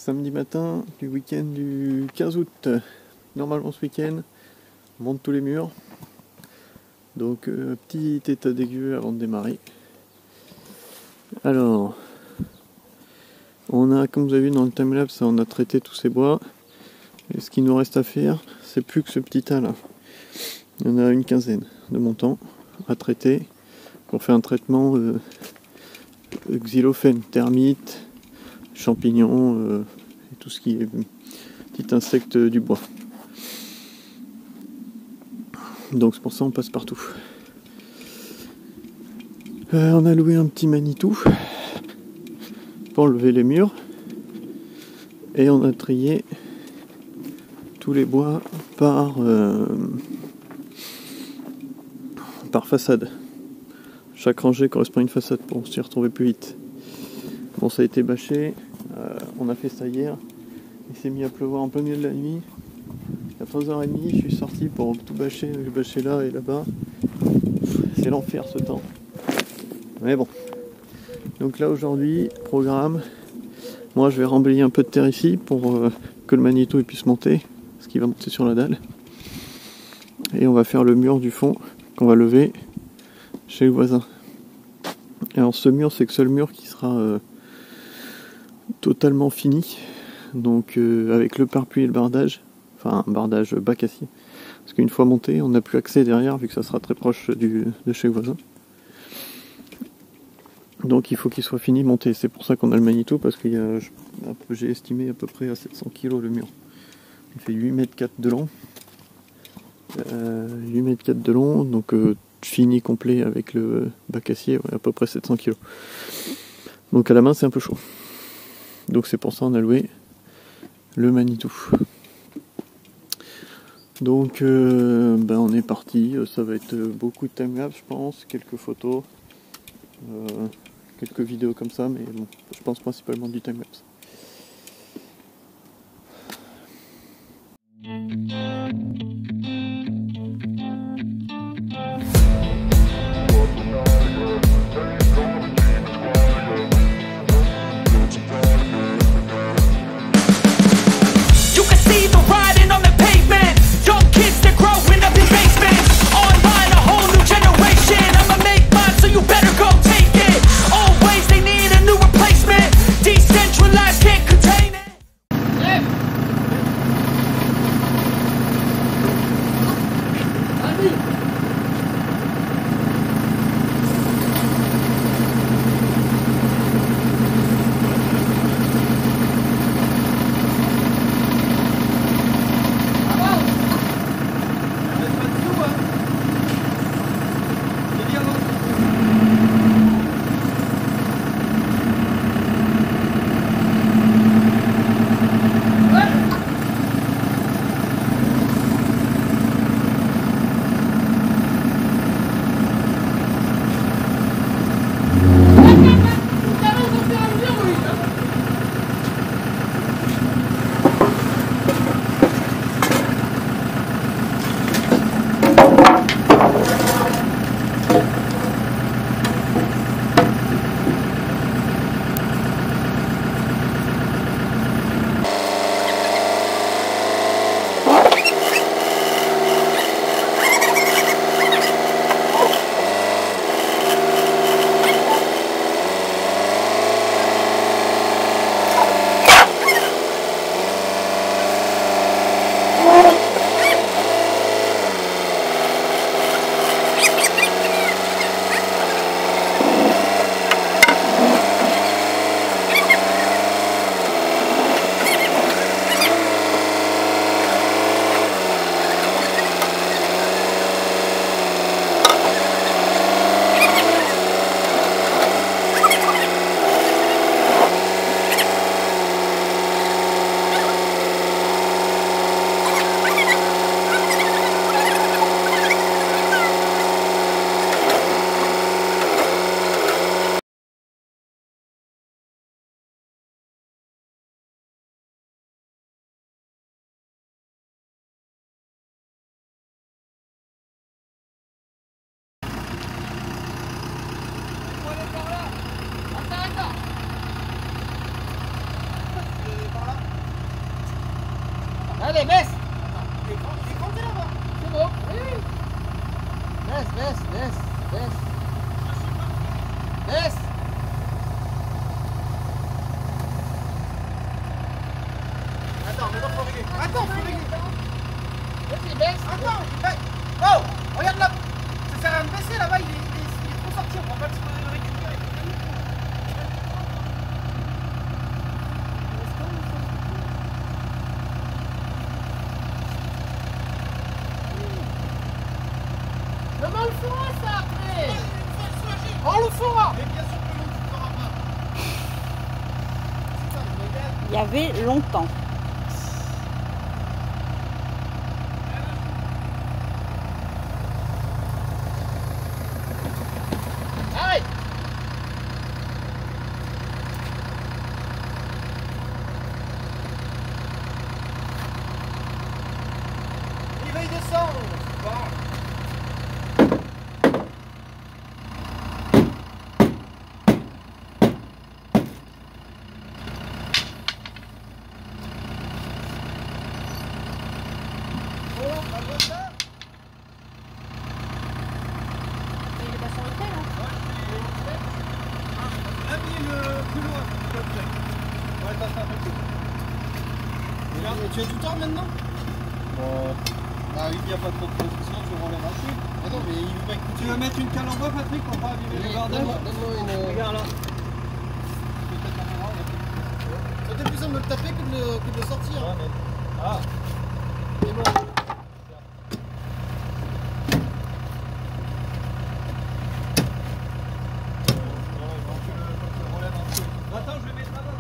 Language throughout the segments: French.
Samedi matin du week-end du 15 août. Normalement ce week-end, on monte tous les murs. Donc petit état des lieux avant de démarrer. Alors, on a, comme vous avez vu dans le timelapse, on a traité tous ces bois. Et ce qu'il nous reste à faire, c'est plus que ce petit tas là. Il y en a une quinzaine de montants à traiter. On fait un traitement xylophène, termites, champignons et tout ce qui est petit insecte du bois. Donc c'est pour ça qu'on passe partout. On a loué un petit Manitou pour lever les murs et on a trié tous les bois par façade. Chaque rangée correspond à une façade pour s'y retrouver plus vite. Bon, ça a été bâché, on a fait ça hier, il s'est mis à pleuvoir en plein milieu de la nuit. À 3h30, je suis sorti pour tout bâcher, j'ai bâché là et là-bas. C'est l'enfer ce temps. Mais bon. Donc là aujourd'hui, programme. Moi je vais remblayer un peu de terre ici pour que le magnéto puisse monter, parce qu'il va monter sur la dalle. Et on va faire le mur du fond qu'on va lever chez le voisin. Alors ce mur, c'est le seul mur qui sera totalement fini. Donc avec le parapluie et le bardage. Enfin un bardage bac acier. Parce qu'une fois monté, on n'a plus accès derrière vu que ça sera très proche de chez le voisin. Donc il faut qu'il soit fini monté. C'est pour ça qu'on a le magnéto, parce que j'ai estimé à peu près à 700 kg le mur. Il fait 8,4 m de long. 8,4 m de long, donc fini complet avec le bac acier, ouais, à peu près 700 kg. Donc à la main c'est un peu chaud. Donc c'est pour ça qu'on a loué le Manitou. Donc on est parti, ça va être beaucoup de timelapse je pense, quelques photos, quelques vidéos comme ça, mais bon, je pense principalement du timelapse. Always they need a new replacement. Decentralized Allez, baisse. Il est crampé là-bas. C'est bon, oui. Baisse. Baisse. Attends, faut régler. Vas-y, baisse. Attends, oh, regarde là. Ça sert à rien de baisser là-bas, il est trop sorti, on va pas le récupérer. Mais on le fera ça après. On le fera. Mais bien sûr que non, tu ne feras pas. Il y avait longtemps. Arrête. Il va y descendre, c'est pas grave. Tu as du temps maintenant? Ah oui, il n'y a pas trop de position, je relève un peu. Ah non, mais il va écouter. Tu veux mettre une cale en bois, Patrick, pour pas abîmer le bordel? Regarde là. C'est plus simple de le taper que de le sortir. Ouais, mais... Ah. C'est bon. Attends, je vais mettre là-bas.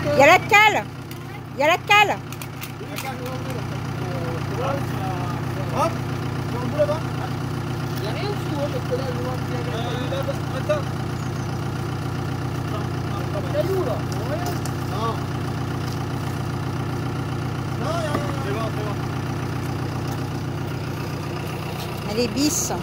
Il y a la cale. Il y a la cale. Hop, sur le bout là-bas. Il n'y a rien dessous, hein, parce que là, je vois qu'il y a Attends. un caillou là. Rien. Non. Non, il n'y a rien. C'est bon, c'est bon. Elle est bis.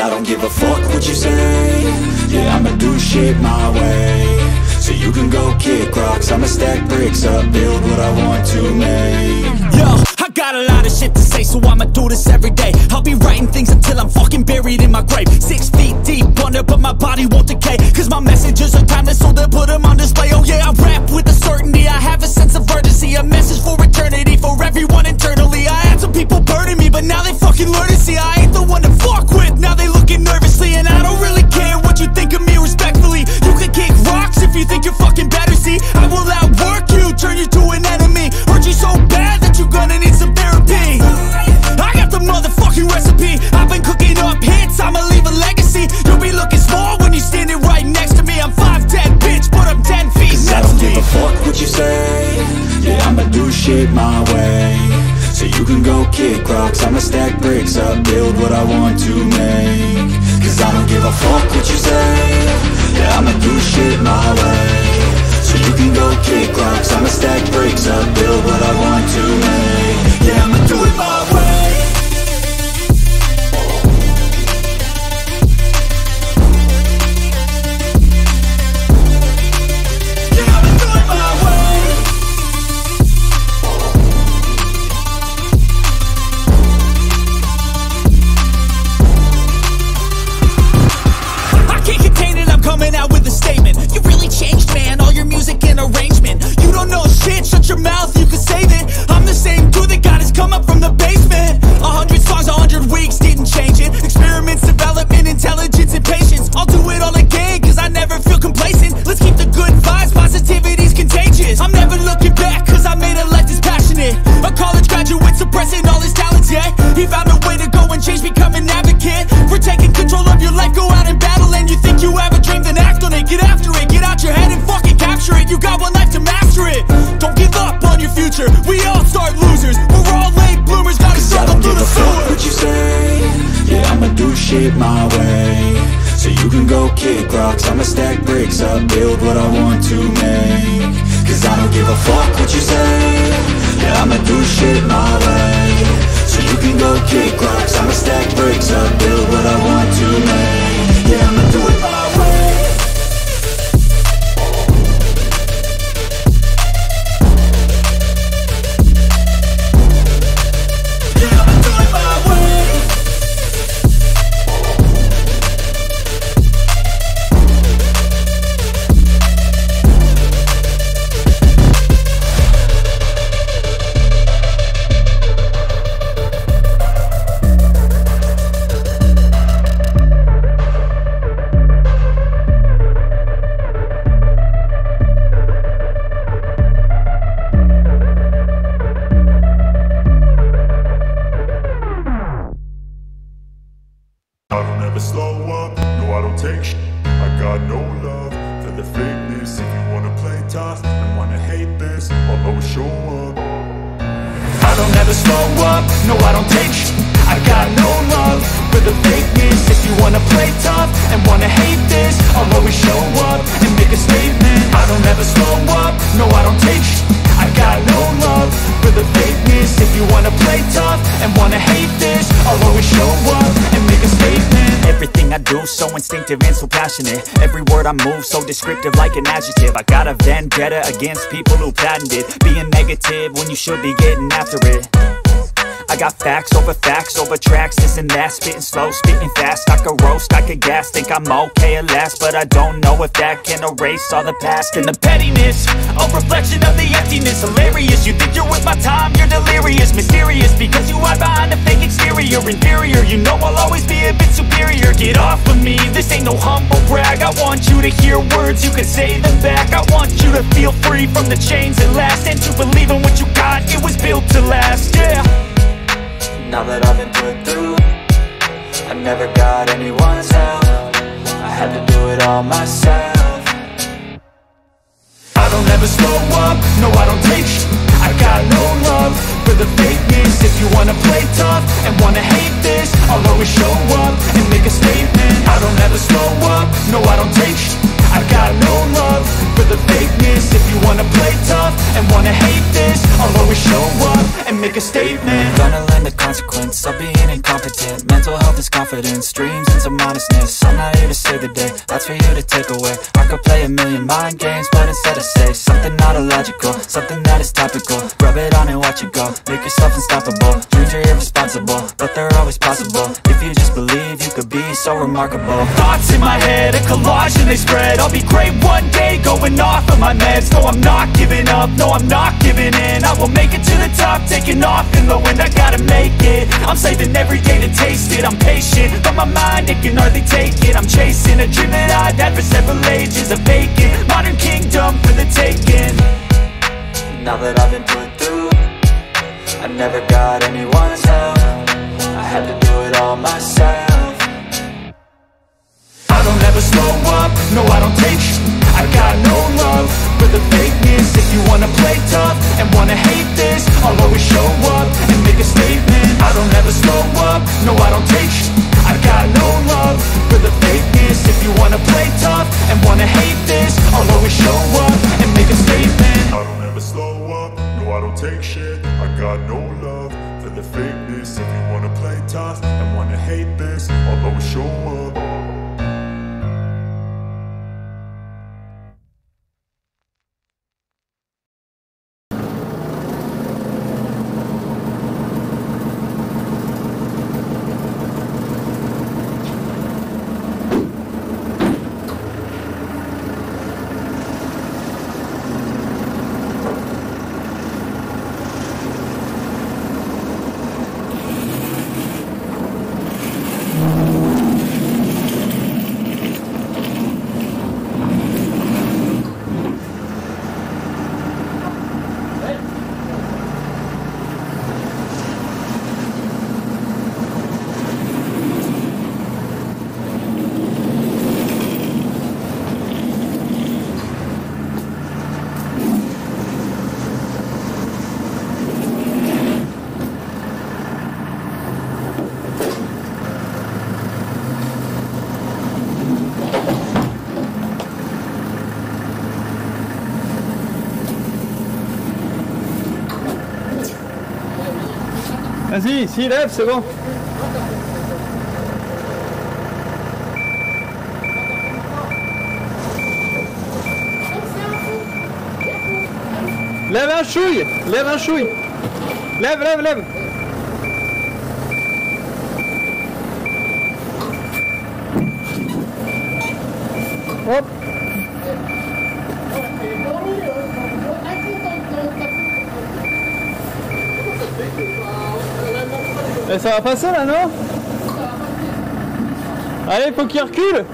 I don't give a fuck what you say. Yeah, I'ma do shit my way. So you can go kick rocks, I'ma stack bricks up, build what I want to make. Yo, I got a lot of shit to say, so I'ma do this every day. I'll be writing things until I'm fucking buried in my grave. 6 feet deep under, but my body won't decay, cause my messages are timeless, so they'll put them on display. Oh yeah, I rap with a certainty, I have a sense of urgency, a message for eternity, for everyone internally. I had some people burning me, but now they fucking learn to see I ain't the one to fuck with. Now they looking nervously, and I don't really care what you think of me, respectfully. You can kick rocks if you think you're fucking better, see I will outwork you, turn you to an enemy. Hurt you so bad that you're gonna need some therapy. I got the motherfucking recipe, I've been cooking up hits, I'ma leave a legacy. You'll be looking small when you're standing right next to me. I'm 5'10", bitch, but I'm 10 feet next to me. I don't give a fuck what you say. Yeah, I'ma do shit my way. So you can go kick rocks, I'ma stack bricks up, build what I want to make. Cause I don't give a fuck what you say. Yeah, I'ma do shit my way. So you can go kick rocks, I'ma stack bricks up, build what I want to make. Yeah, I'ma do it my way. Coming out with a statement. You really changed, man, all your music and arrangement. You don't know shit, shut your mouth, you can save it. I'm the same dude that got his come up from the basement. 100 songs, 100 weeks, didn't change it. Experiments, development, intelligence, and patience. I'll do it all again, cause I never feel complacent. Let's keep the good vibes, positivity's contagious. I'm never looking back, cause I made a life that's passionate. A college graduate suppressing all his talents, yeah. He found a way to go and change, become an advocate. For taking control of your life, go out and battle. And you think you have a dream, then act on it, get after it, get out your head and fucking capture it. You got one life to master it. Don't give up on your future, we all start losers. We're all late bloomers, gotta struggle through the sewer. What you say? Yeah, I'ma do shit my way. So you can go kick rocks, I'ma stack bricks up, build what I want to make. Cause I don't give a fuck what you say. Yeah, I'ma do shit my way. So you can go kick rocks, I'ma stack bricks up, build what I want to make. Yeah, I'ma do it my way. Yeah, I'ma do it my way. I don't ever slow up, no I don't take shit. I got no love for the fakeness. If you wanna play tough and wanna hate this, I'll always show up. I don't ever slow up, no I don't take shit. I got no love for the fakeness. If you wanna play tough and wanna hate this, I'll always show up and make a statement. I don't ever slow up, no I don't take shit. I got no love for the fakeness. If you wanna play tough and wanna hate this, I'll always show up and make a statement. Everything I do so instinctive and so passionate. Every word I move so descriptive like an adjective. I got a vendetta against people who patented being negative when you should be getting after it. I got facts over tracks, this and that. Spitting slow, spitting fast, I could roast, I could gas. Think I'm okay at last, but I don't know if that can erase all the past. And the pettiness, a reflection of the emptiness. Hilarious, you think you're with my time, you're delirious. Mysterious, because you hide behind a fake exterior. Inferior, you know I'll always be a bit superior. Get off of me, this ain't no humble brag. I want you to hear words, you can say them back. I want you to feel free from the chains that last, and to believe in what you got, it was built to last, yeah. Now that I've been put through, I never got anyone's help. I had to do it all myself. I don't ever slow up, no I don't take shit. I got no love for the fakeness. If you wanna play tough and wanna hate this, I'll always show up and make a statement. I don't ever slow up, no I don't take shit. I got no love for the fakeness. If you wanna play tough and wanna hate this, I'll always show up and make a statement. Gonna learn the consequence of being incompetent. Mental health is confidence, dreams and some honestness. I'm not here to save the day, that's for you to take away. I could play a million mind games, but instead I say something not illogical, something that is topical. Rub it on and watch it go, make yourself unstoppable. Dreams are irresponsible, but they're always possible. If you just believe, you could be so remarkable. Thoughts in my head, a collage and they spread. I'll be great one day, going off of my meds. No, I'm not giving up, no, I'm not giving in. I will make it to the top, taking off in the wind. I gotta make it, I'm saving every day to taste it. I'm patient, but my mind, it can hardly take it. I'm chasing a dream that I've had for several ages. A vacant, modern kingdom for the taking. Now that I've been put through, I never got anyone's help. I had to do it all myself. I don't ever slow up, no I don't take sh**. I got no love for the fakeness. If you wanna play tough and wanna hate this, I'll always show up and make a statement. I don't ever slow up, no I don't take sh**. I got no love for the fakeness. If you wanna play tough and wanna hate this, I'll always show up and make a statement. I don't ever slow up, no I don't take shit. I got no love for the fakeness. If you wanna play tough and wanna hate this, I'll always show up. Vas-y, s'il lève, c'est bon. Lève un chouille, lève un chouille. Lève, lève, lève. Hop. Et ça va passer là, non? Allez, faut qu'il recule.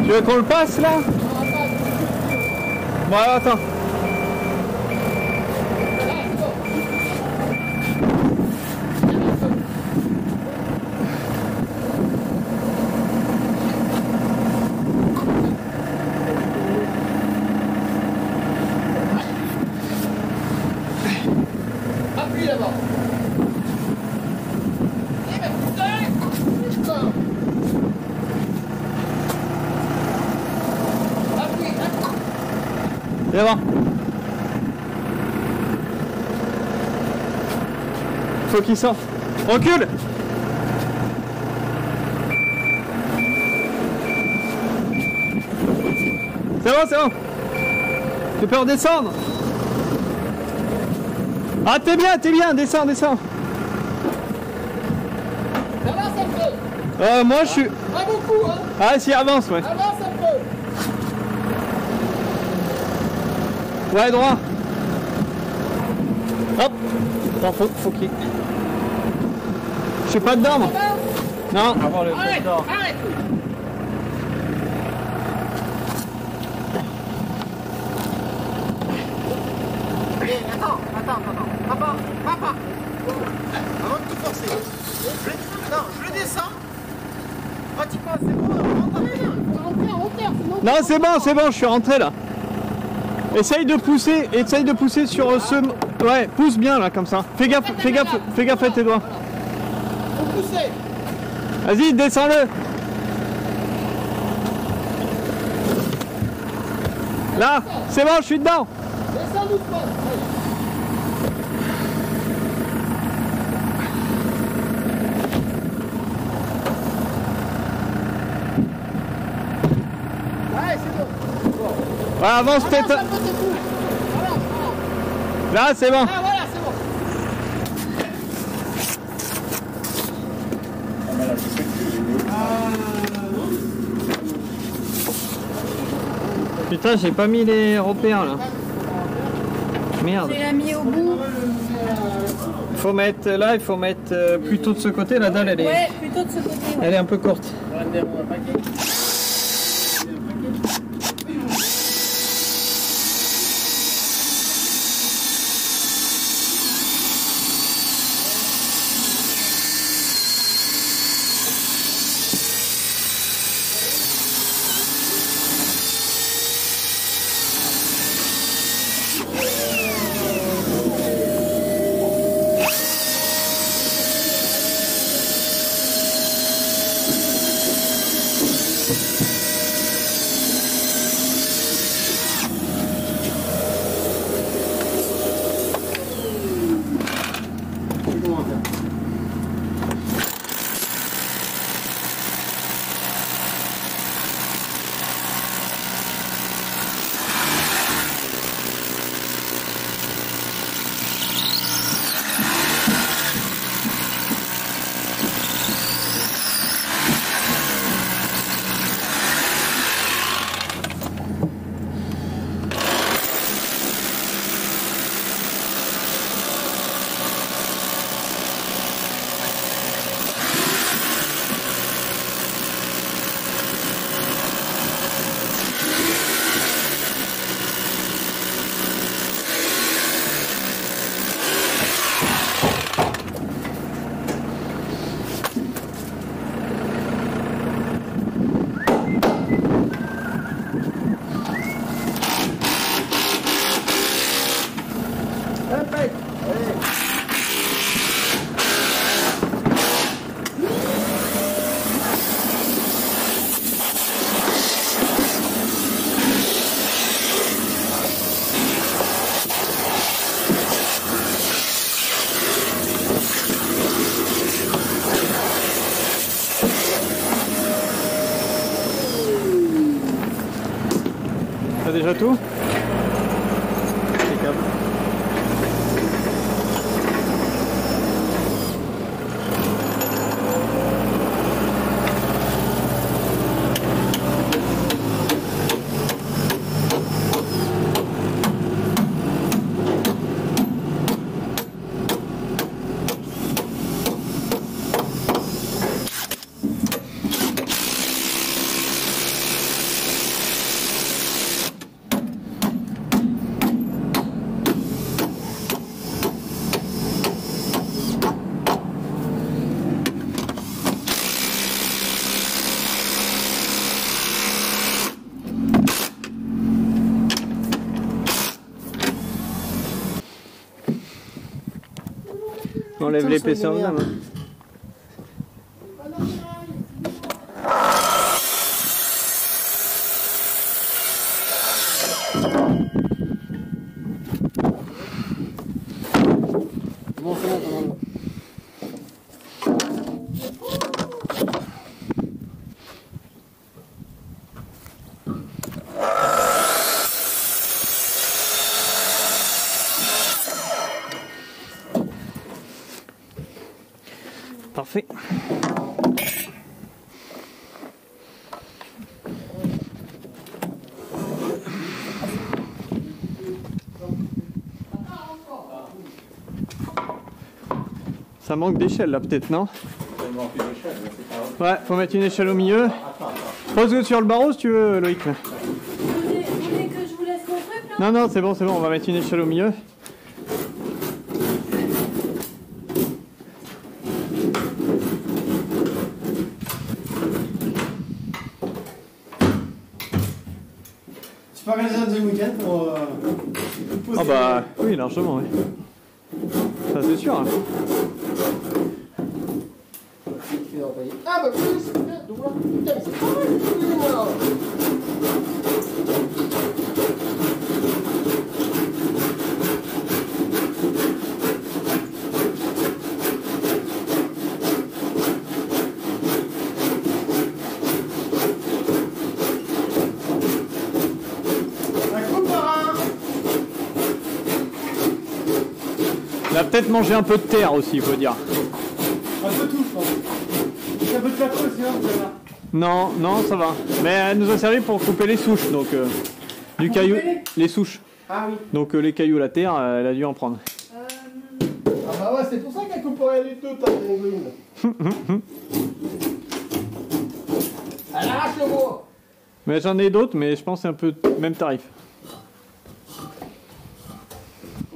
Tu veux qu'on le passe là? Bon, alors, attends. Appuie là-bas. Eh ben putain. Appuie. C'est bon. Faut qu'il sorte. Recule. C'est bon, c'est bon. Tu peux redescendre. Ah, t'es bien, descends, descends. Avance un peu. Moi je suis... Pas beaucoup, hein. Ah, si, avance, ouais. Avance un peu. Ouais, droit. Hop. Attends, faut qu'il... Je suis pas dedans, moi. Non. Arrête, arrête. Attends. Papa. Avant de tout forcer. Je le descends. Quand il passe, c'est bon, on rentre. Non, c'est bon, je suis rentré là. Essaye de pousser sur ce... Ouais, pousse bien là, comme ça. Fais gaffe à tes doigts. Faut pousser. Vas-y, descends-le. Là, c'est bon, je suis dedans. Descends doucement. Ouais, c'est bon. Ouais, avance peut-être. Avance un peu tes coups. Voilà, voilà. Là, c'est bon. Ah, voilà, c'est bon. Putain, j'ai pas mis les repères là. Merde. Tu l'as mis au bout. Faut mettre là, il faut mettre plutôt de ce côté. La dalle, elle est, Ouais, plutôt de ce côté. Ouais. elle est un peu courte. T'as déjà tout? Impeccable. On enlève l'épaisseur de lame. Bon, c'est bon, c'est bon. Parfait. Ça manque d'échelle là peut-être, non? Ouais, faut mettre une échelle au milieu. Pose-le sur le barreau si tu veux, Loïc. Vous voulez que je vous laisse mon truc là? Non, non, c'est bon, on va mettre une échelle au milieu. Tu peux organiser un deuxième week-end pour poser. Ah bah oui, largement, oui. Ça c'est sûr. Hein. envoyé. Ah bah oui, c'est bien. Donc là, putain, mais c'est pas mal, excusez-moi. Il a peut-être mangé un peu de terre aussi, il faut dire. Un peu tout, je pense. C'est un peu de plateau aussi, hein, vous allez voir. Non, non, ça va. Mais elle nous a servi pour couper les souches, donc du caillou, les souches. Ah oui. Donc les cailloux, la terre, elle a dû en prendre. Ah bah ouais, c'est pour ça qu'elle coupe rien du tout, ta pérégrine. Elle arrache le bois. Mais j'en ai d'autres, mais je pense que c'est un peu même tarif.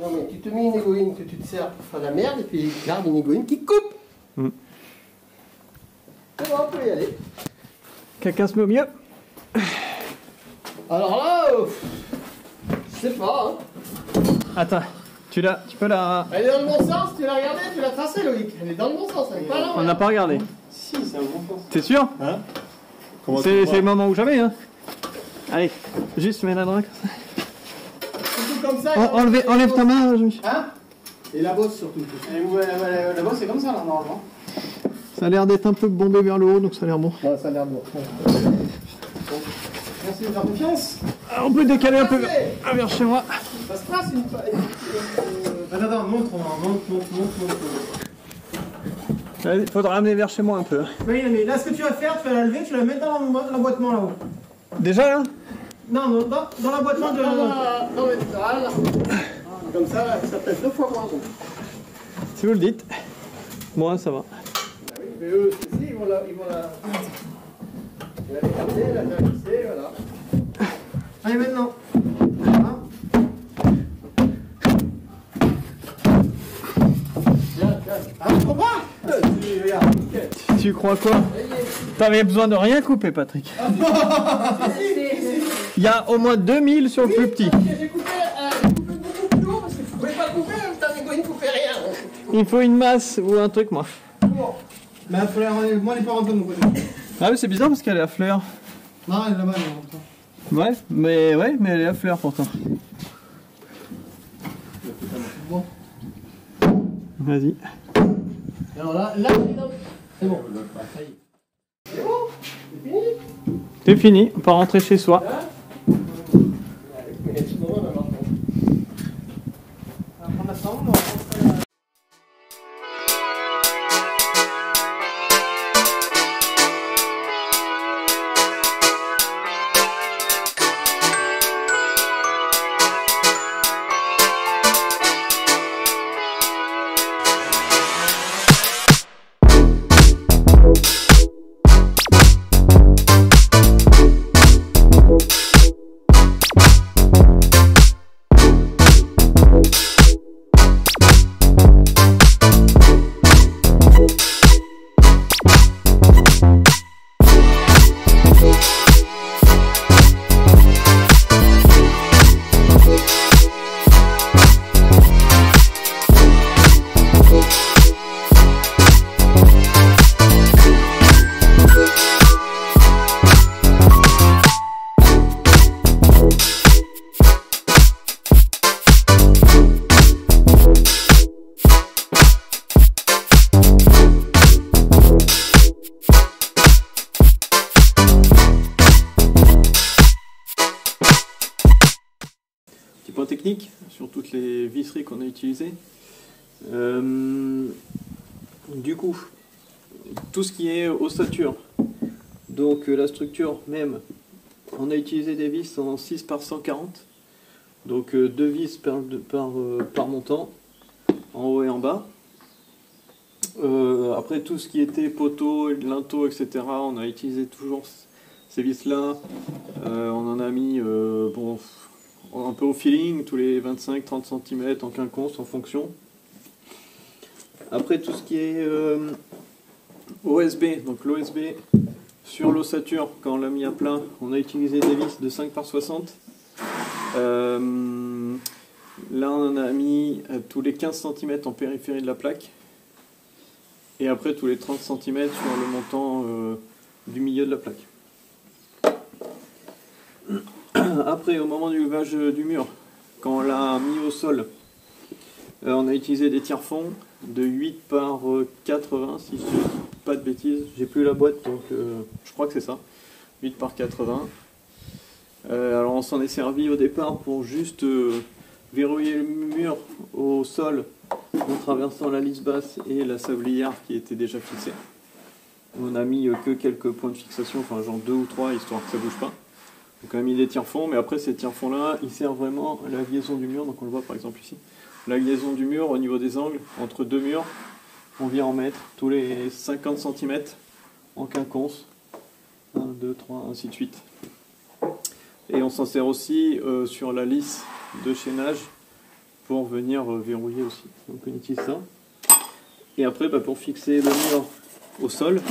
Non mais tu te mets une égoïne que tu te sers pour faire la merde et puis tu gardes une égoïne qui coupe. C'est bon, on peut y aller. Quelqu'un se met au milieu. Alors là, je sais pas. Hein. Attends, tu peux la... Elle est dans le bon sens, tu l'as regardée, tu l'as tracée Loïc. Elle est dans le bon sens, elle est pas là. On n'a pas regardé. Si, c'est un bon sens. T'es sûr? Hein? C'est le moment ou jamais, hein. Allez, juste mets la droite. Surtout comme ça. Enlève ta main, Jean-Michel. Hein? Et la bosse surtout. La bosse, c'est comme ça, là, normalement. Ça a l'air d'être un peu bombé vers le haut, donc ça a l'air bon. Ouais, ça a l'air bon. Merci de me faire confiance. Ah, on peut décaler un peu vers chez moi. Ça se passe une... Attends, montre. Il faudra ramener vers chez moi un peu. Oui, mais là, ce que tu vas faire, tu vas la lever, tu vas la mettre dans l'emboîtement là-haut. Déjà là? Non, dans l'emboîtement de... Non, mais voilà. Comme ça, là, ça pèse 2 fois moins. Si vous le dites. Moi, ça va. Ah oui, mais eux, ceci, ils vont la... Ils vont la garder, la faire glisser, voilà. Allez, maintenant. Voilà. Ah, tu comprends? Regarde, nickel. Tu crois quoi? T'avais besoin de rien couper, Patrick. Il y a au moins 2000 sur le plus petit. J'ai coupé beaucoup plus haut parce que je pouvais pas couper, putain, les gars, ils ne coupaient rien. Il faut une masse ou un truc, moi. Bon. Mais il fallait moi les parents de mon côté. Ah, mais c'est bizarre parce qu'elle est à fleur. Non, elle est là-bas, elle est Ouais, mais elle est à fleur pourtant. Bon. Vas-y. Alors là, c'est bon. Ça y est. C'est bon? C'est fini? C'est fini, on peut rentrer chez soi. Mais tout le monde va marcher. On va prendre la chambre, on va rentrer. Point technique sur toutes les visseries qu'on a utilisées. Du coup, tout ce qui est ossature, donc la structure même, on a utilisé des vis en 6 par 140, donc 2 vis par montant, en haut et en bas. Après tout ce qui était poteau, linteau, etc., on a utilisé toujours ces vis là. On en a mis bon, un peu au feeling, tous les 25-30 cm en quinconce en fonction. Après tout ce qui est OSB, donc l'OSB sur l'ossature, quand on l'a mis à plein, on a utilisé des vis de 5 par 60. Là on en a mis tous les 15 cm en périphérie de la plaque. Et après tous les 30 cm sur le montant du milieu de la plaque. Après, au moment du levage du mur, quand on l'a mis au sol, on a utilisé des tire-fonds de 8 par 80, si je ne dis pas de bêtises. J'ai plus la boîte, donc je crois que c'est ça. 8 par 80. Alors on s'en est servi au départ pour juste verrouiller le mur au sol en traversant la lisse basse et la sablière qui était déjà fixée. On a mis que quelques points de fixation, enfin genre 2 ou 3, histoire que ça bouge pas. Donc on a mis des tire-fonds, mais après ces tire-fonds là, ils servent vraiment à la liaison du mur, donc on le voit par exemple ici. La liaison du mur au niveau des angles, entre deux murs, on vient en mettre tous les 50 cm en quinconce. 1, 2, 3, ainsi de suite. Et on s'en sert aussi sur la lisse de chaînage pour venir verrouiller aussi. Donc on utilise ça. Et après, pour fixer le mur au sol,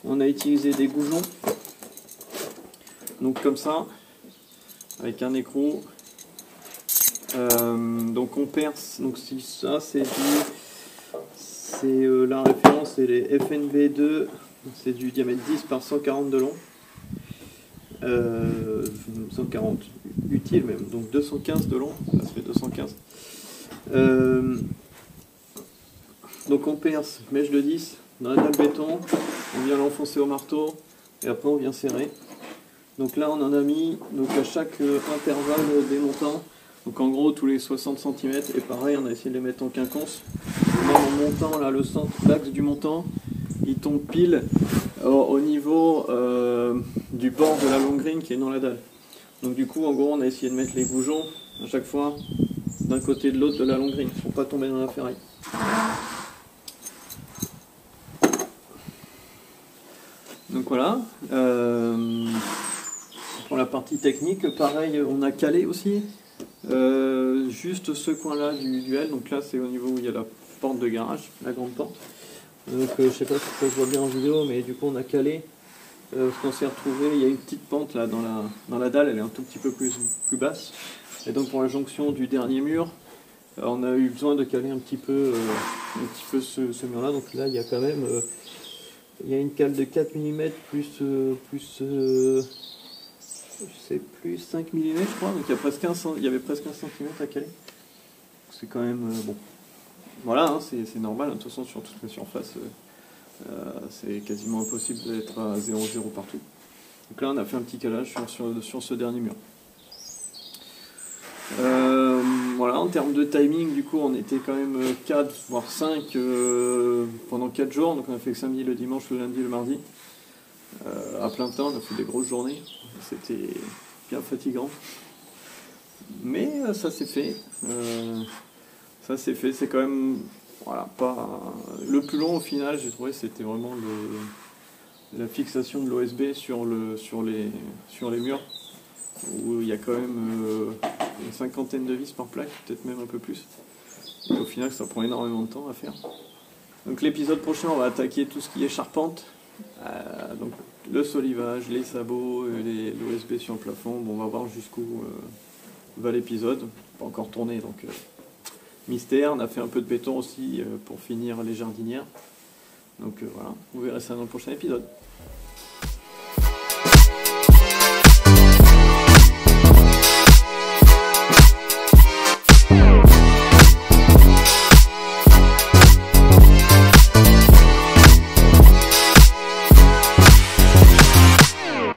on a utilisé des goujons. Donc comme ça, avec un écrou. Donc on perce. Donc si ça c'est la référence, c'est les FNB2. C'est du diamètre 10 par 140 de long. 140 utile même, donc 215 de long, ça fait 215. Donc on perce mèche de 10 dans la dalle béton, on vient l'enfoncer au marteau et après on vient serrer. Donc là on en a mis donc à chaque intervalle démontant, donc en gros tous les 60 cm, et pareil on a essayé de les mettre en quinconce. Là en montant, là le centre, l'axe du montant, il tombe pile au niveau du bord de la longue grille qui est dans la dalle. Donc du coup en gros on a essayé de mettre les goujons à chaque fois d'un côté de l'autre de la longue grille pour pas tomber dans la ferraille. Donc voilà. Pour la partie technique, pareil, on a calé aussi juste ce coin là du L. Donc là c'est au niveau où il y a la porte de garage, la grande porte. Donc je sais pas si ça se voit bien en vidéo, mais du coup on a calé, parce qu'on s'est retrouvé, il y a une petite pente là dans la dalle, elle est un tout petit peu plus basse. Et donc pour la jonction du dernier mur, on a eu besoin de caler un petit peu ce mur là. Donc là il y a quand même il y a une cale de 4 mm plus je sais plus 5 mm je crois, donc il y avait presque 1 cm à caler. C'est quand même bon. Voilà, hein, c'est normal, de toute façon sur toutes les surfaces, c'est quasiment impossible d'être à 0,0 partout. Donc là on a fait un petit calage sur ce dernier mur. Voilà, en termes de timing, du coup on était quand même 4 voire 5 pendant 4 jours, donc on a fait le samedi, le dimanche, le lundi, le mardi. À plein temps, on a fait des grosses journées, c'était bien fatigant. Mais ça s'est fait. Ça c'est fait, c'est quand même voilà, pas le plus long au final, j'ai trouvé, c'était vraiment la fixation de l'OSB sur les murs, où il y a quand même une cinquantaine de vis par plaque, peut-être même un peu plus. Et au final ça prend énormément de temps à faire. Donc l'épisode prochain on va attaquer tout ce qui est charpente, donc le solivage, les sabots, l'OSB sur le plafond. Bon, on va voir jusqu'où va l'épisode, pas encore tourné donc mystère. On a fait un peu de béton aussi pour finir les jardinières. Donc voilà, vous verrez ça dans le prochain épisode.